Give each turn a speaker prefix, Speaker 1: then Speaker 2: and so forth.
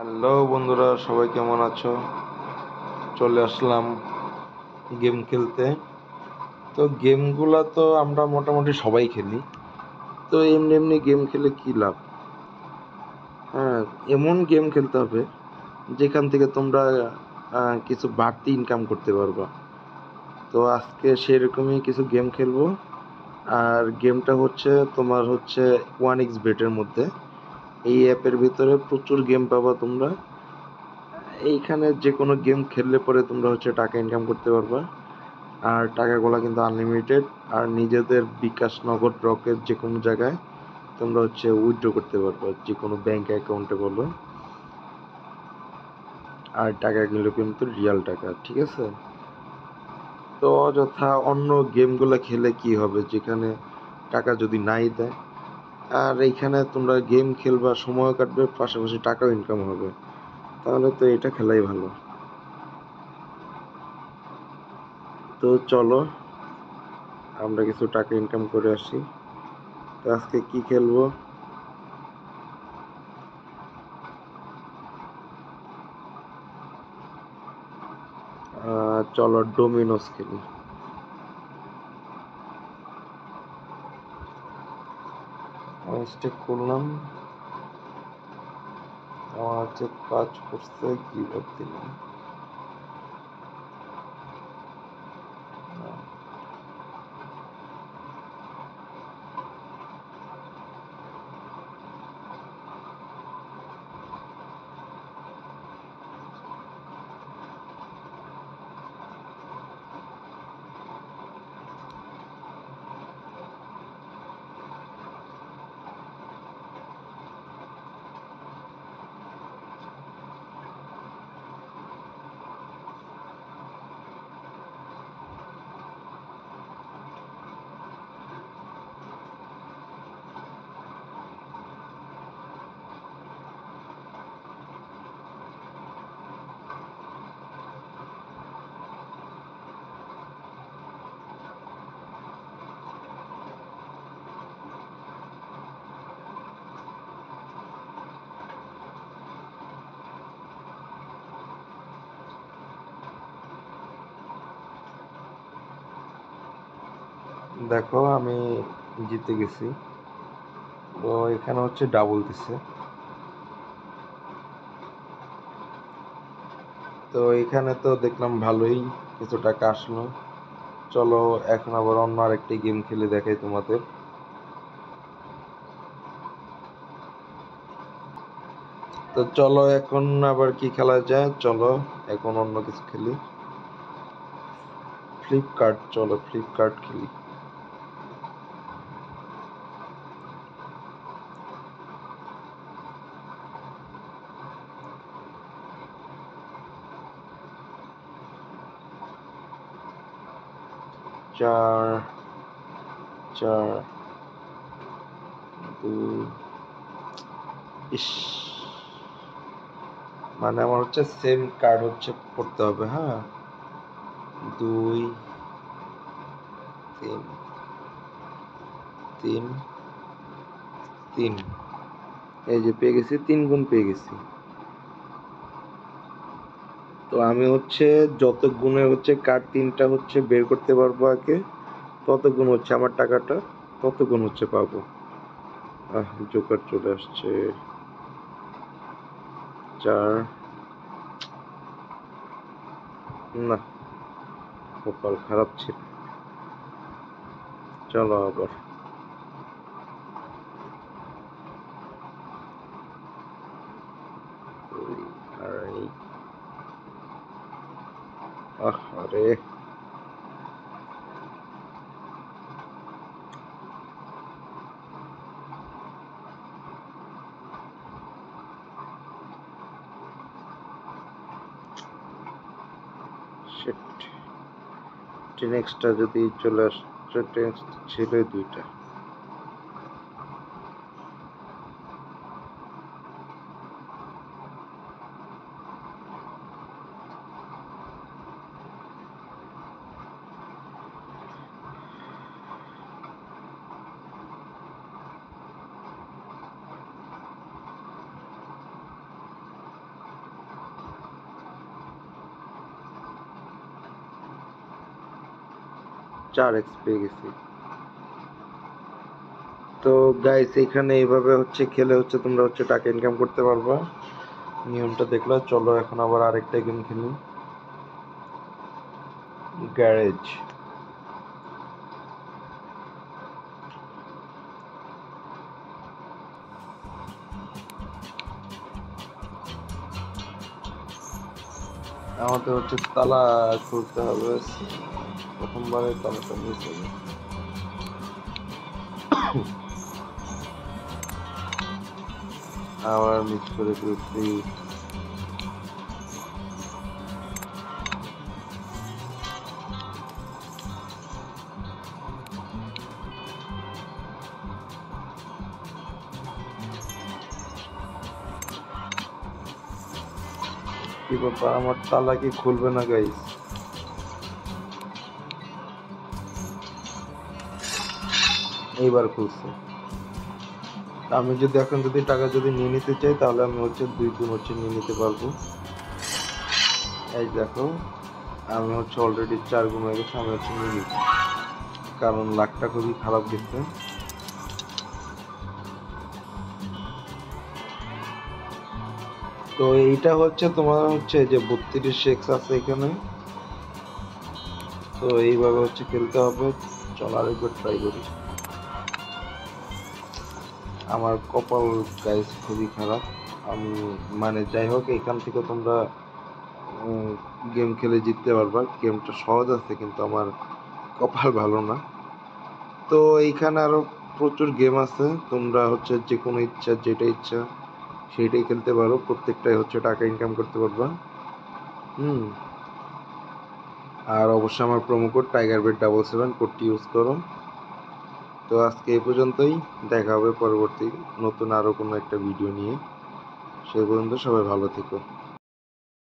Speaker 1: Hello বন্ধুরা, সবাই কেমন আছো? চলে আসলাম গেম খেলতে। তো গেমগুলা তো আমরা মোটামুটি সবাই খেলি। তো এমনি এমনি গেম খেলে কি লাভ? হ্যাঁ, এমন গেম খেলতে হবে যেখান থেকে তোমরা কিছু বাড়তি ইনকাম করতে পারবা। তো আজকে সেরকমই কিছু গেম খেলবো। আর গেমটা হচ্ছে তোমার হচ্ছে 1xBet এর মধ্যে। এই অ্যাপের ভিতরে প্রচুর গেম পাবা তোমরা। এইখানে যে কোনো গেম খেললে পরে তোমরা হচ্ছে টাকা ইনকাম করতে পারবা। আর টাকাগুলো কিন্তু আনলিমিটেড। আর নিজেদের বিকাশ, নগদ, রকেট যে কোনো জায়গায় তোমরা হচ্ছে উইথড্র করতে পারবে, যে কোনো ব্যাংক অ্যাকাউন্টে বলো। আর টাকাগুলো কিন্তু রিয়াল টাকা, ঠিক আছে? তো অযথা অন্য গেমগুলো খেলে কি হবে যেখানে টাকা যদি নাই দেয়? আর এইখানে তোমরা গেম খেলবা, সময়ও কাটবে, পাশাপাশি টাকাও ইনকাম হবে। তাহলে তো এটা খেলাই ভালো। তো চলো আমরা কিছু টাকা ইনকাম করে আসি। তো আজকে কি খেলবো? চলো ডোমিনোস খেলি। স্টেক করলাম। আমার যে কাজ করছে কি দিলাম। দেখো আমি জিতে গেছি। তো এখানে হচ্ছে ডাবল দিছে। তো এখানে তো দেখলাম ভালোই কিছু টাকা আসলো। চলো এখন আবার অন্য আরেকটি গেম খেলে দেখাই তোমাদের। তো চলো এখন আবার কি খেলা যায়, চলো এখন অন্য কিছু খেলি। ফ্লিপকার্ট, চলো ফ্লিপকার্ট খেলি। চার, চার, দুই। ইস, মানে আমার হচ্ছে সেম কার্ড হচ্ছে পড়তে হবে। হ্যাঁ, দুই, তিন, তিন, তিন। এই যে পেয়ে গেছি, 3 গুণ পেয়ে গেছি। তো আমি হচ্ছে যত গুণে হচ্ছে কার্ড 3টা হচ্ছে বের করতে পারবো আগে, তত গুণ হচ্ছে আমার টাকাটা, তত গুণ হচ্ছে পাবো। জোকার চলে আসছে। 4, না, কপাল খারাপ ছিল। চলো আবার। 2, আড়াই। আরে শিট, 10 যদি চলে আসছে, 10 ছিল 2টা। 4x পেয়ে গেছি। তো গাইস এখানে এইভাবে হচ্ছে খেলে হচ্ছে তোমরা হচ্ছে টাকা ইনকাম করতে পারবা। নিয়মটা দেখলা, চলো এখন আবার আরেকটা গেম খেলি, গ্যারেজ। আমাদের হচ্ছে তালা খুলতে হবে, প্রথমবারে তালাটা মিস হবে। আবার মিস করে ফেলছি। কি ব্যাপার, আমার তালা কি খুলবে না গাইস? এইবার খুলছে। আমি যদি এখন যদি টাকা যদি নিয়ে নিতে চাই তাহলে আমি হচ্ছে 2 গুণ হচ্ছে নিয়ে নিতে পারবো। এই দেখো, আমি হচ্ছে অলরেডি 4 গুণ হয়ে গেছে, আমি হচ্ছে নিয়ে নিচ্ছি, কারণ লাকটা খুবই খারাপ গেছে। তো এইটা হচ্ছে তোমার হচ্ছে যে 32x আছে এখানে, তো এইভাবে হচ্ছে খেলতে হবে। চল আরেকবার ট্রাই করি। আমার কপাল গাইস খুবই খারাপ। আমি মানে যাই হোক, এখান থেকে তোমরা গেম খেলে জিততে পারবা। গেমটা সহজ আছে কিন্তু আমার কপাল ভালো না। তো এইখানে আরো প্রচুর গেম আছে, তোমরা হচ্ছে যে কোনো ইচ্ছা যেটা ইচ্ছা সেইটাই খেলতে পারো, প্রত্যেকটাই হচ্ছে টাকা ইনকাম করতে পারবা। আর অবশ্যই আমার প্রোমো কোড TigerBet77 কোডটি ইউজ করো। তো আজকে এই পর্যন্তই, দেখা হবে পরবর্তী নতুন আরো কোনো একটা ভিডিও নিয়ে। সেই পর্যন্ত সবাই ভালো থেকো।